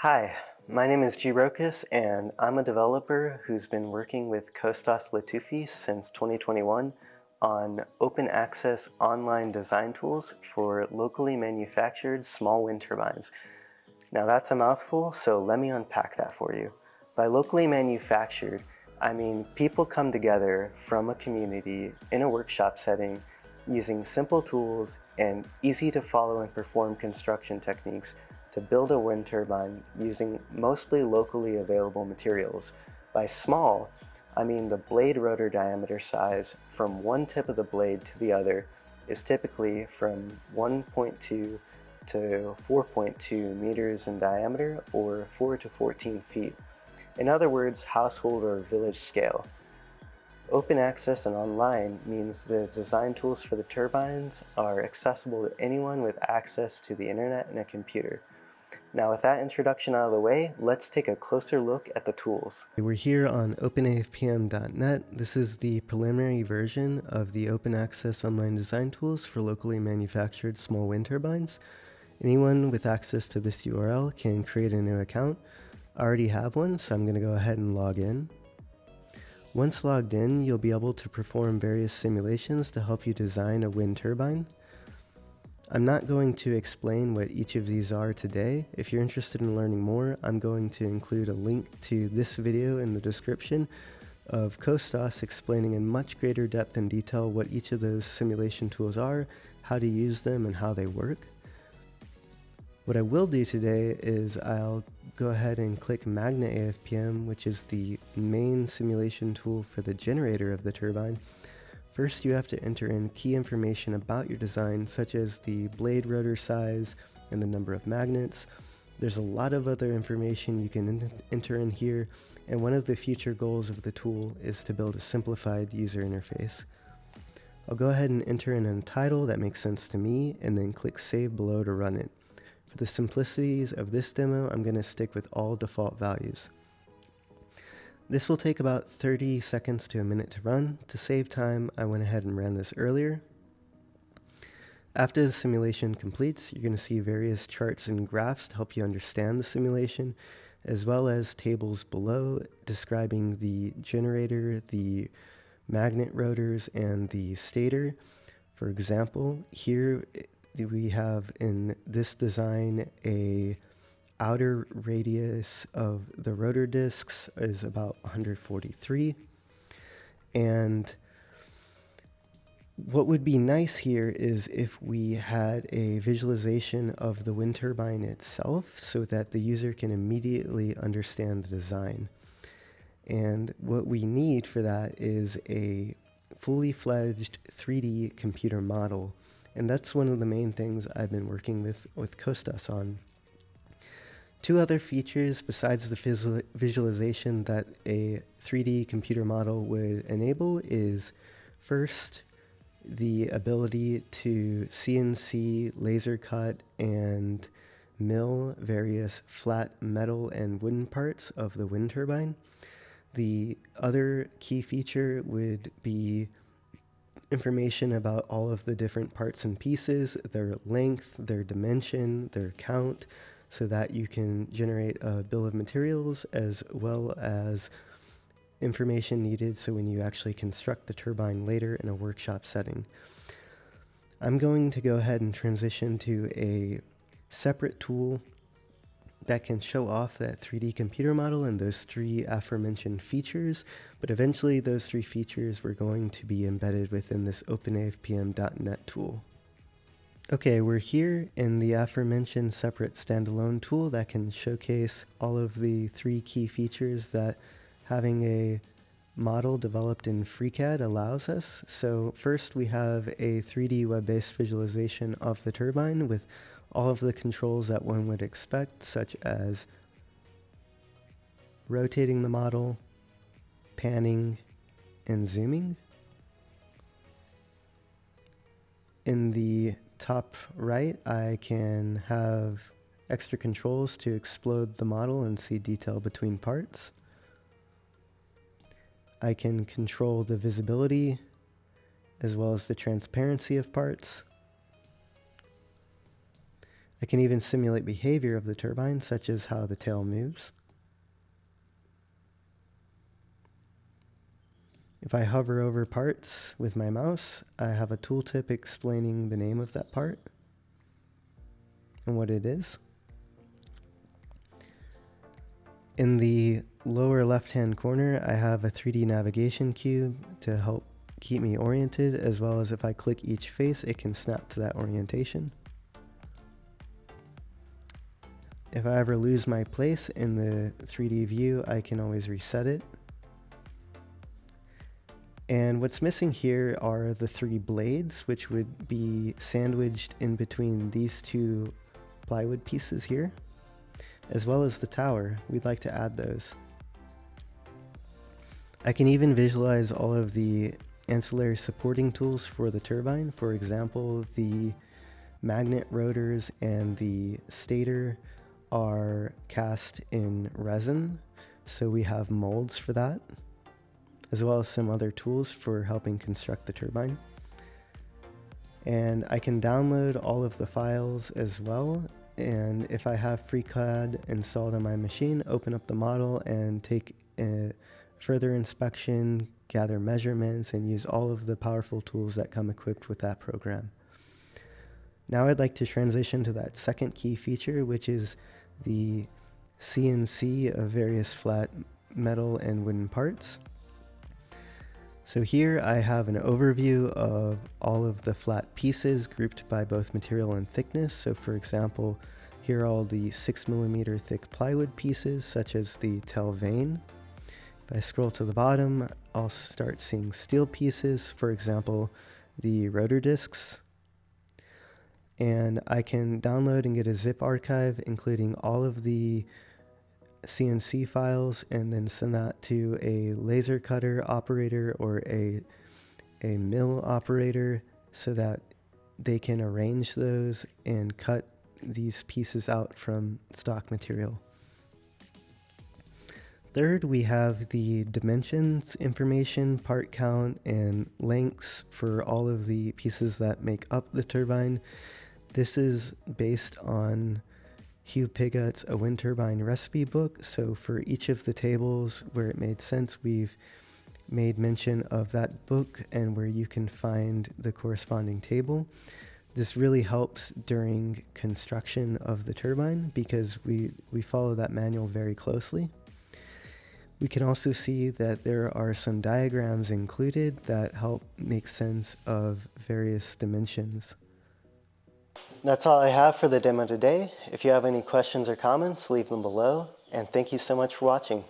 Hi, my name is G. Rokas, and I'm a developer who's been working with Kostas Latufi since 2021 on open access online design tools for locally manufactured small wind turbines. Now that's a mouthful, so let me unpack that for you. By locally manufactured, I mean people come together from a community in a workshop setting using simple tools and easy to follow and perform construction techniques to build a wind turbine using mostly locally available materials. By small, I mean the blade rotor diameter size from one tip of the blade to the other is typically from 1.2 to 4.2 meters in diameter, or 4 to 14 feet. In other words, household or village scale. Open access and online means the design tools for the turbines are accessible to anyone with access to the internet and a computer. Now with that introduction out of the way, let's take a closer look at the tools. We're here on openafpm.net. This is the preliminary version of the open access online design tools for locally manufactured small wind turbines. Anyone with access to this URL can create a new account. I already have one, so I'm going to go ahead and log in. Once logged in, you'll be able to perform various simulations to help you design a wind turbine. I'm not going to explain what each of these are today. If you're interested in learning more, I'm going to include a link to this video in the description of Kostas explaining in much greater depth and detail what each of those simulation tools are, how to use them, and how they work. What I will do today is I'll go ahead and click Magnet AFPM, which is the main simulation tool for the generator of the turbine. First, you have to enter in key information about your design, such as the blade rotor size and the number of magnets. There's a lot of other information you can enter in here, and one of the future goals of the tool is to build a simplified user interface. I'll go ahead and enter in a title that makes sense to me, and then click Save below to run it. For the simplicities of this demo, I'm going to stick with all default values. This will take about 30 seconds to a minute to run. To save time, I went ahead and ran this earlier. After the simulation completes, you're going to see various charts and graphs to help you understand the simulation, as well as tables below describing the generator, the magnet rotors, and the stator. For example, here we have in this design a outer radius of the rotor discs is about 143, and what would be nice here is if we had a visualization of the wind turbine itself so that the user can immediately understand the design. And what we need for that is a fully fledged 3D computer model. And that's one of the main things I've been working with Kostas on. Two other features besides the visualization that a 3D computer model would enable is, first, the ability to CNC, laser cut, and mill various flat metal and wooden parts of the wind turbine. The other key feature would be information about all of the different parts and pieces, their length, their dimension, their count, so that you can generate a bill of materials as well as information needed so when you actually construct the turbine later in a workshop setting. I'm going to go ahead and transition to a separate tool that can show off that 3D computer model and those three aforementioned features, but eventually those three features were going to be embedded within this openafpm.net tool. Okay, we're here in the aforementioned separate standalone tool that can showcase all of the three key features that having a model developed in FreeCAD allows us. So first we have a 3D web-based visualization of the turbine with all of the controls that one would expect, such as rotating the model, panning, and zooming. In the top right, I can have extra controls to explode the model and see detail between parts. I can control the visibility as well as the transparency of parts. I can even simulate behavior of the turbine, such as how the tail moves. If I hover over parts with my mouse, I have a tooltip explaining the name of that part and what it is. In the lower left-hand corner, I have a 3D navigation cube to help keep me oriented, as well as if I click each face, it can snap to that orientation. If I ever lose my place in the 3D view, I can always reset it. And what's missing here are the 3 blades, which would be sandwiched in between these 2 plywood pieces here, as well as the tower. We'd like to add those. I can even visualize all of the ancillary supporting tools for the turbine. For example, the magnet rotors and the stator are cast in resin, so we have molds for that, as well as some other tools for helping construct the turbine. And I can download all of the files as well, and if I have FreeCAD installed on my machine, open up the model and take a further inspection, gather measurements, and use all of the powerful tools that come equipped with that program. Now I'd like to transition to that second key feature, which is the CNC of various flat metal and wooden parts. So here I have an overview of all of the flat pieces grouped by both material and thickness. So for example, here are all the 6mm thick plywood pieces, such as the tail vane. If I scroll to the bottom, I'll start seeing steel pieces, for example, the rotor discs. And I can download and get a zip archive, including all of the CNC files, and then send that to a laser cutter operator or a mill operator so that they can arrange those and cut these pieces out from stock material. Third, we have the dimensions information, part count, and lengths for all of the pieces that make up the turbine. This is based on Hugh Pigot's A Wind Turbine Recipe Book, so for each of the tables where it made sense, we've made mention of that book and where you can find the corresponding table. This really helps during construction of the turbine because we follow that manual very closely. We can also see that there are some diagrams included that help make sense of various dimensions. That's all I have for the demo today. If you have any questions or comments, leave them below, and thank you so much for watching.